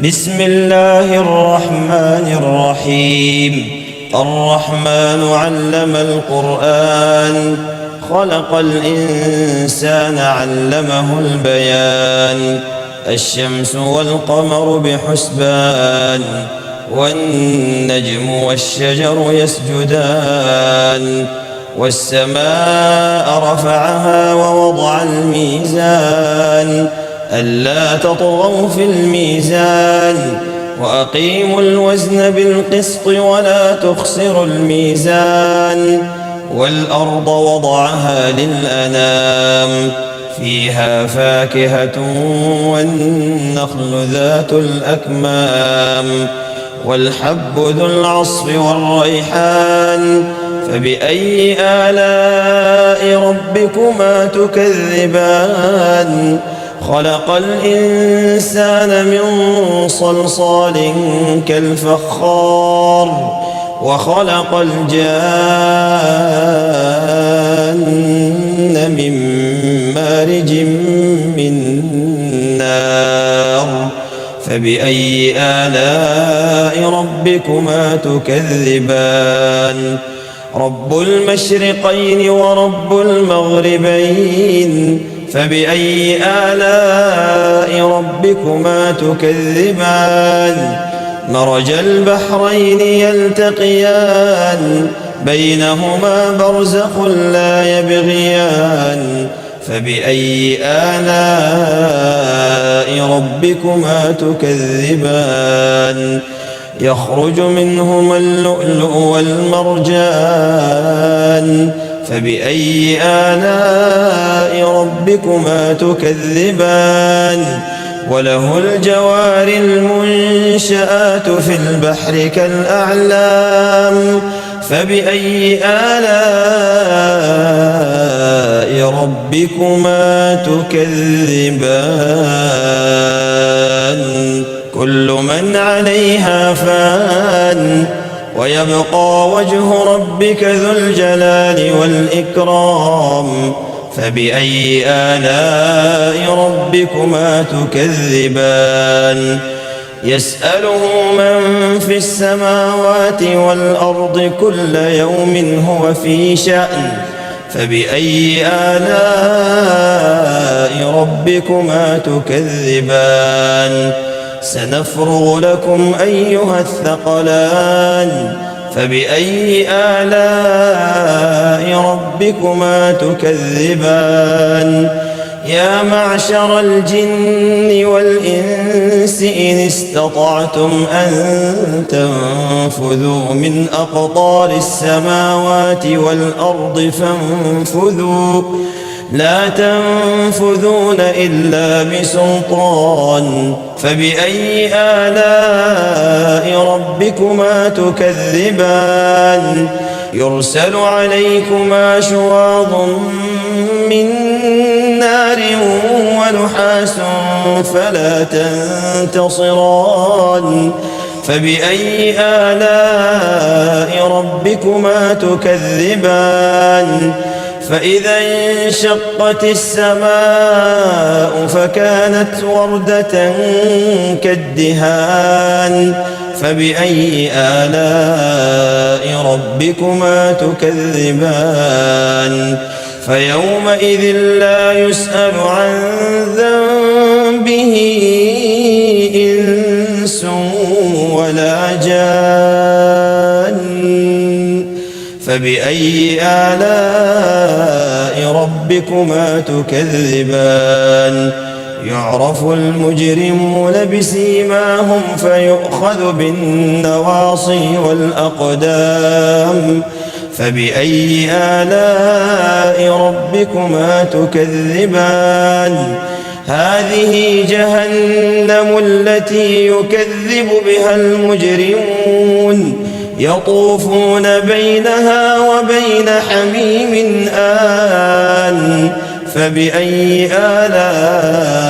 بسم الله الرحمن الرحيم. الرحمن علم القرآن، خلق الإنسان علمه البيان. الشمس والقمر بحسبان، والنجم والشجر يسجدان. والسماء رفعها ووضع الميزان، ألا تطغوا في الميزان، وأقيموا الوزن بالقسط ولا تخسروا الميزان. والأرض وضعها للأنام، فيها فاكهة والنخل ذات الأكمام، والحب ذو العصف والريحان. فبأي آلاء ربكما تكذبان؟ خلق الإنسان من صلصال كالفخار، وخلق الجان من مارج من نار. فبأي آلاء ربكما تكذبان؟ رب المشرقين ورب المغربين. فبأي آلاء ربكما تكذبان؟ مرج البحرين يلتقيان، بينهما برزخ لا يبغيان. فبأي آلاء ربكما تكذبان؟ يخرج منهما اللؤلؤ والمرجان. فبأي آلاء ربكما تكذبان؟ وله الجوار المنشآت في البحر كالأعلام. فبأي آلاء ربكما تكذبان؟ كل من عليها فان، ويبقى وجه ربك ذو الجلال والإكرام. فبأي آلاء ربكما تكذبان؟ يسأله من في السماوات والأرض كل يوم هو في شأن. فبأي آلاء ربكما تكذبان؟ سنفرغ لكم أيها الثقلان. فبأي آلاء ربكما تكذبان؟ يا معشر الجن والإنس إن استطعتم أن تنفذوا من أقطار السماوات والأرض فانفذوا، لا تنفذون إلا بسلطان. فبأي آلاء ربكما تكذبان؟ يرسل عليكما شواظ من نار ونحاس فلا تنتصران. فبأي آلاء ربكما تكذبان؟ فإذا انشقت السماء فكانت وردة كالدهان. فبأي آلاء ربكما تكذبان؟ فيومئذ لا يسأل عن ذنبه إنس ولا جان. فبأي آلاء ربكما تكذبان؟ يعرف المجرمون بسيماهم فيؤخذ بالنواصي والأقدام. فبأي آلاء ربكما تكذبان؟ هذه جهنم التي يكذب بها المجرمون، يطوفون بينها وبين حميم آن. فبأي آلاء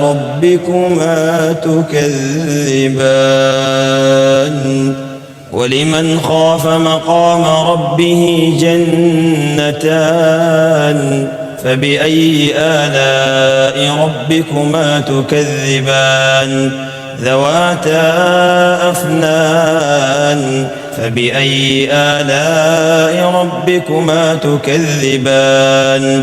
ربكما تكذبان؟ ولمن خاف مقام ربه جنتان. فبأي آلاء ربكما تكذبان؟ ذواتا أفنان فبأي آلاء ربكما تكذبان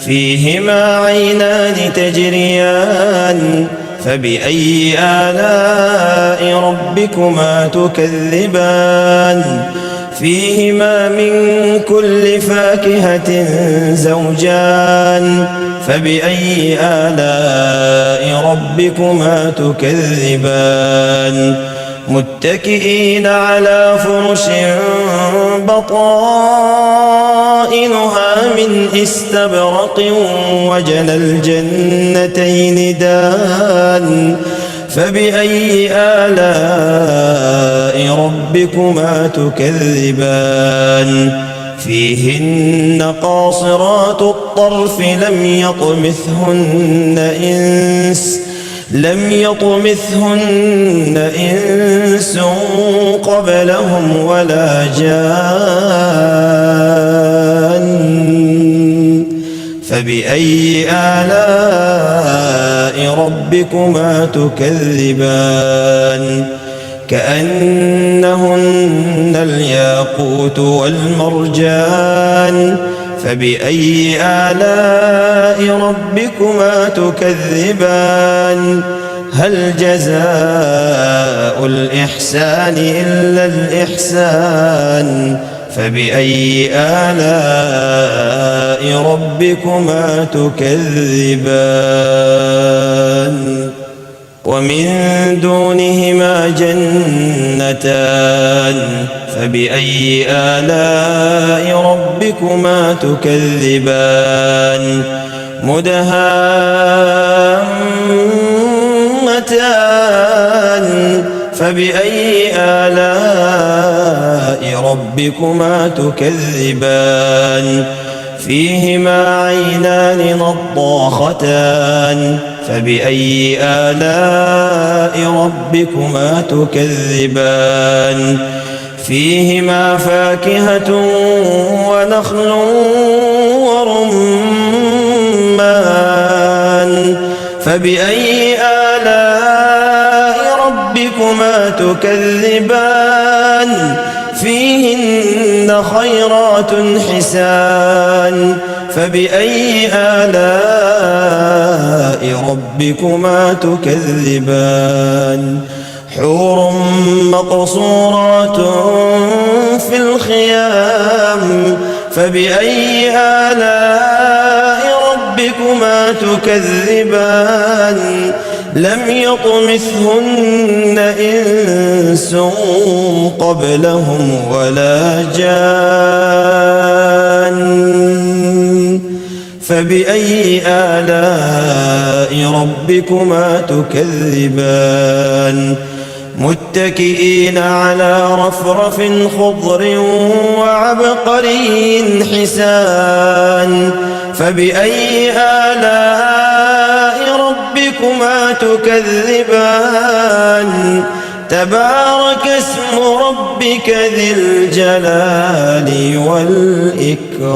فيهما عينان تجريان فبأي آلاء ربكما تكذبان فيهما من كل فاكهة زوجان فبأي آلاء ربكما تكذبان متكئين على فرش بطائنها من استبرق وجنى الجنتين دان فبأي آلاء ربكما تكذبان فيهن قاصرات الطرف لم يطمثهن إنس قبلهم ولا جان فبأي آلاء ربكما تكذبان كأنهن الياقوت والمرجان فبأي آلاء ربكما تكذبان هل جزاء الإحسان إلا الإحسان فبأي آلاء ربكما تكذبان ومن دونهما جنتان فبأي آلاء ربكما تكذبان مدهامتان فبأي آلاء ربكما تكذبان فيهما عينان نضاختان فبأي آلاء ربكما تكذبان فيهما فاكهة ونخل ورمان فبأي آلاء ربكما تكذبان فيهن خيرات حسان فبأي آلاء ربكما تكذبان حور مقصورات في الخيام فبأي آلاء ربكما تكذبان لم يطمثهن إنس قبلهم ولا جان فبأي آلاء ربكما تكذبان متكئين على رفرف خضر وعبقري حسان فبأي آلاء ربكما تكذبان تبارك اسم ربك ذي الجلال والإكرام